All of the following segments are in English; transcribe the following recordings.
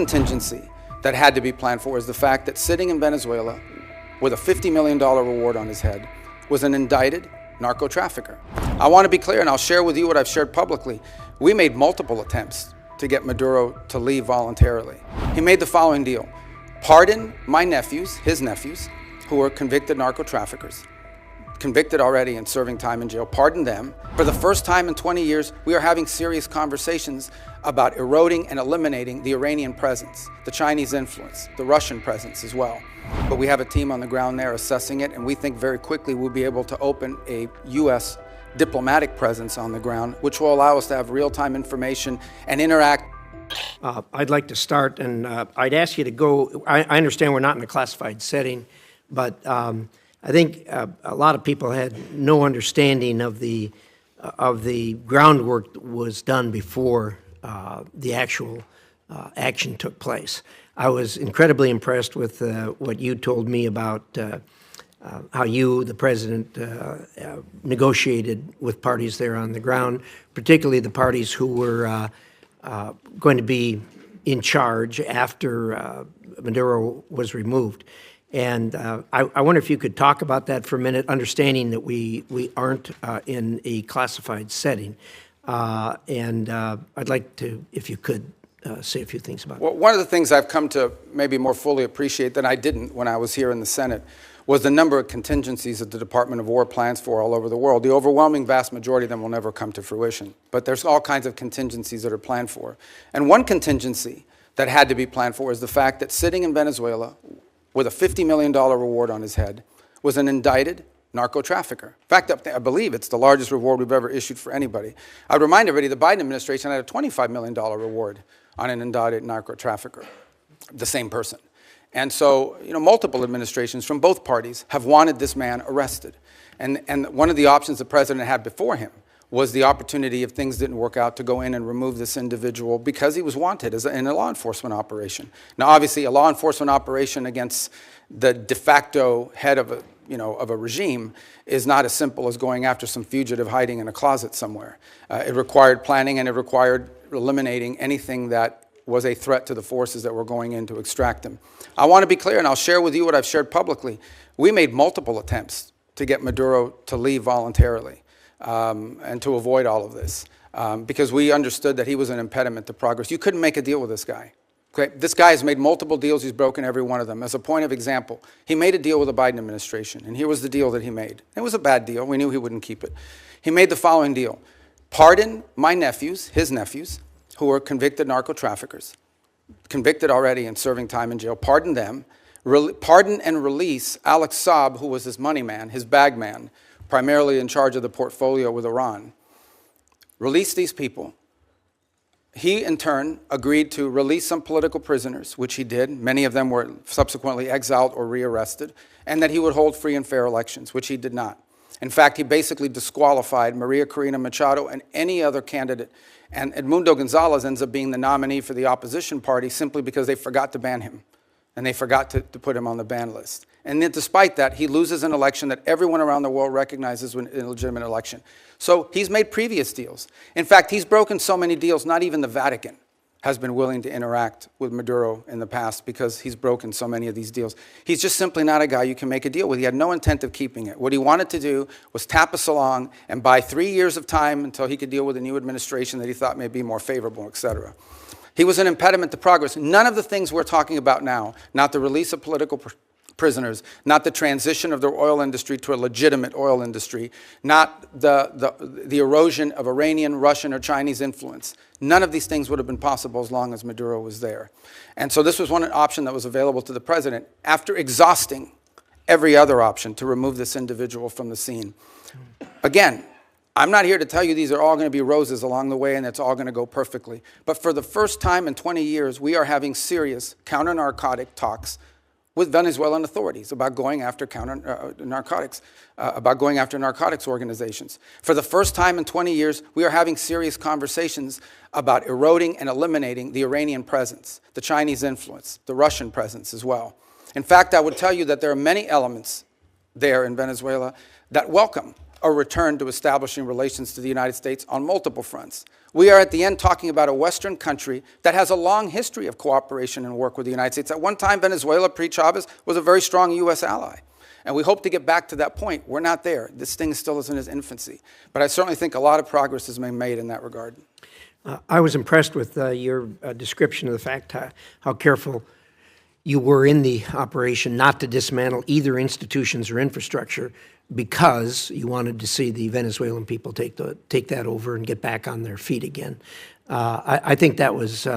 contingency that had to be planned for is the fact that sitting in Venezuela with a $50 million reward on his head was an indicted narco-trafficker. I want to be clear, and I'll share with you what I've shared publicly. We made multiple attempts to get Maduro to leave voluntarily. He made the following deal: pardon my nephews, his nephews, who are convicted narco-traffickers, convicted already and serving time in jail, pardon them. For the first time in 20 years, we are having serious conversations about eroding and eliminating the Iranian presence, the Chinese influence, the Russian presence as well. But we have a team on the ground there assessing it, and we think very quickly we'll be able to open a U.S. diplomatic presence on the ground, which will allow us to have real-time information and interact. I'd like to start, and I'd ask you to go. I understand we're not in a classified setting, but I think a lot of people had no understanding of the groundwork that was done before the actual action took place. I was incredibly impressed with what you told me about how you, the president, negotiated with parties there on the ground, particularly the parties who were going to be in charge after Maduro was removed. And I wonder if you could talk about that for a minute, understanding that we aren't in a classified setting. And I'd like to, if you could, say a few things about Well, one of the things I've come to maybe more fully appreciate than I didn't when I was here in the Senate was the number of contingencies that the Department of War plans for all over the world. The overwhelming vast majority of them will never come to fruition, but there's all kinds of contingencies that are planned for. And one contingency that had to be planned for is the fact that sitting in Venezuela with a $50 million reward on his head was an indicted narco-trafficker. In fact, I believe it's the largest reward we've ever issued for anybody. I'd remind everybody the Biden administration had a $25 million reward on an indicted narco-trafficker, the same person. And so, multiple administrations from both parties have wanted this man arrested. And one of the options the president had before him was the opportunity, if things didn't work out, to go in and remove this individual because he was wanted in a law enforcement operation. Now, obviously, a law enforcement operation against the de facto head of a regime is not as simple as going after some fugitive hiding in a closet somewhere. It required planning, and it required eliminating anything that was a threat to the forces that were going in to extract him. I want to be clear, and I'll share with you what I've shared publicly. We made multiple attempts to get Maduro to leave voluntarily and to avoid all of this because we understood that he was an impediment to progress. You couldn't make a deal with this guy. Okay? This guy has made multiple deals. He's broken every one of them. As a point of example, he made a deal with the Biden administration, and here was the deal that he made. It was a bad deal. We knew he wouldn't keep it. He made the following deal: pardon my nephews, his nephews, who are convicted narco-traffickers, convicted already and serving time in jail, pardon them, pardon and release Alex Saab, who was his money man, his bag man, primarily in charge of the portfolio with Iran. Release these people. He, in turn, agreed to release some political prisoners, which he did. Many of them were subsequently exiled or rearrested, and that he would hold free and fair elections, which he did not. In fact, he basically disqualified Maria Corina Machado and any other candidate, and Edmundo Gonzalez ends up being the nominee for the opposition party simply because they forgot to ban him, and they forgot to put him on the ban list. And then despite that, he loses an election that everyone around the world recognizes as an illegitimate election. So he's made previous deals. In fact, he's broken so many deals, not even the Vatican has been willing to interact with Maduro in the past because he's broken so many of these deals. He's just simply not a guy you can make a deal with. He had no intent of keeping it. What he wanted to do was tap us along and buy 3 years of time until he could deal with a new administration that he thought may be more favorable, et cetera. He was an impediment to progress. None of the things we're talking about now, not the release of political prisoners, not the transition of the oil industry to a legitimate oil industry, not the erosion of Iranian, Russian, or Chinese influence. None of these things would have been possible as long as Maduro was there. And so this was one option that was available to the president after exhausting every other option to remove this individual from the scene. Again, I'm not here to tell you these are all going to be roses along the way and it's all going to go perfectly. But for the first time in 20 years, we are having serious counter-narcotic talks with Venezuelan authorities about going after narcotics organizations. For the first time in 20 years, we are having serious conversations about eroding and eliminating the Iranian presence, the Chinese influence, the Russian presence as well. In fact, I would tell you that there are many elements there in Venezuela that welcome a return to establishing relations to the United States on multiple fronts. We are at the end talking about a Western country that has a long history of cooperation and work with the United States. At one time, Venezuela, pre-Chavez, was a very strong U.S. ally. And we hope to get back to that point. We're not there. This thing still is in its infancy. But I certainly think a lot of progress has been made in that regard. I was impressed with your description of the fact how careful you were in the operation not to dismantle either institutions or infrastructure because you wanted to see the Venezuelan people take that over and get back on their feet again. I think that was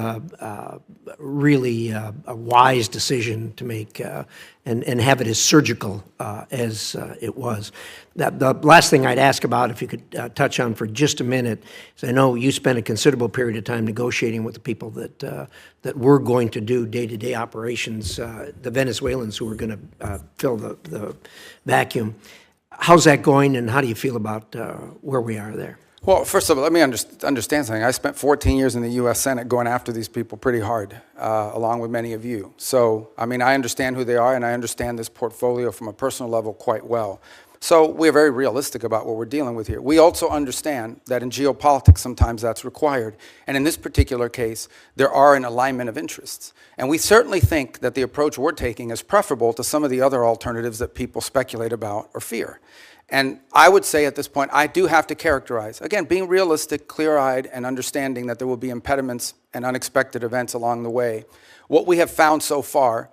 really a wise decision to make and have it as surgical as it was. The last thing I'd ask about, if you could touch on for just a minute, is I know you spent a considerable period of time negotiating with the people that were going to do day-to-day operations, the Venezuelans who were going to fill the vacuum. How's that going, and how do you feel about where we are there? Well, first of all, let me understand something. I spent 14 years in the U.S. Senate going after these people pretty hard, along with many of you. So, I mean, I understand who they are, and I understand this portfolio from a personal level quite well. So we're very realistic about what we're dealing with here. We also understand that in geopolitics, sometimes that's required. And in this particular case, there are an alignment of interests. And we certainly think that the approach we're taking is preferable to some of the other alternatives that people speculate about or fear. And I would say at this point, I do have to characterize, again, being realistic, clear-eyed, and understanding that there will be impediments and unexpected events along the way. What we have found so far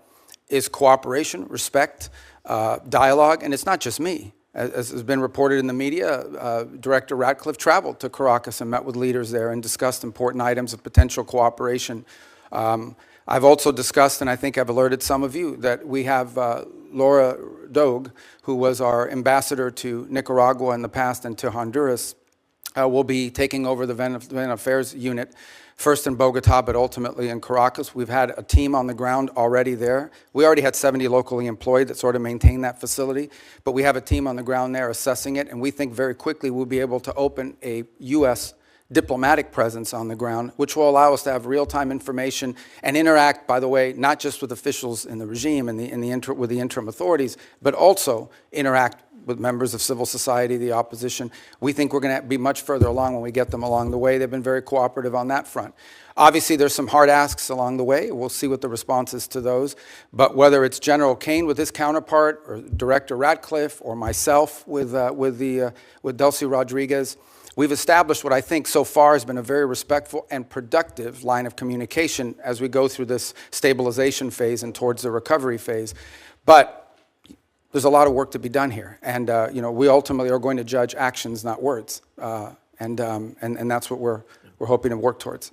is cooperation, respect, dialogue, and it's not just me. As has been reported in the media, Director Ratcliffe traveled to Caracas and met with leaders there and discussed important items of potential cooperation. I've also discussed, and I think I've alerted some of you, that we have Laura Dogue, who was our ambassador to Nicaragua in the past and to Honduras, will be taking over the Venezuelan Affairs unit, first in Bogota, but ultimately in Caracas. We've had a team on the ground already there. We already had 70 locally employed that sort of maintain that facility, but we have a team on the ground there assessing it, and we think very quickly we'll be able to open a U.S. diplomatic presence on the ground, which will allow us to have real-time information and interact, by the way, not just with officials in the regime and with the interim authorities, but also interact with members of civil society, the opposition. We think we're going to be much further along when we get them along the way. They've been very cooperative on that front. Obviously, there's some hard asks along the way. We'll see what the response is to those. But whether it's General Kane with his counterpart, or Director Ratcliffe, or myself with Delcy Rodriguez, we've established what I think so far has been a very respectful and productive line of communication as we go through this stabilization phase and towards the recovery phase. But there's a lot of work to be done here. And we ultimately are going to judge actions, not words. And that's what we're hoping to work towards.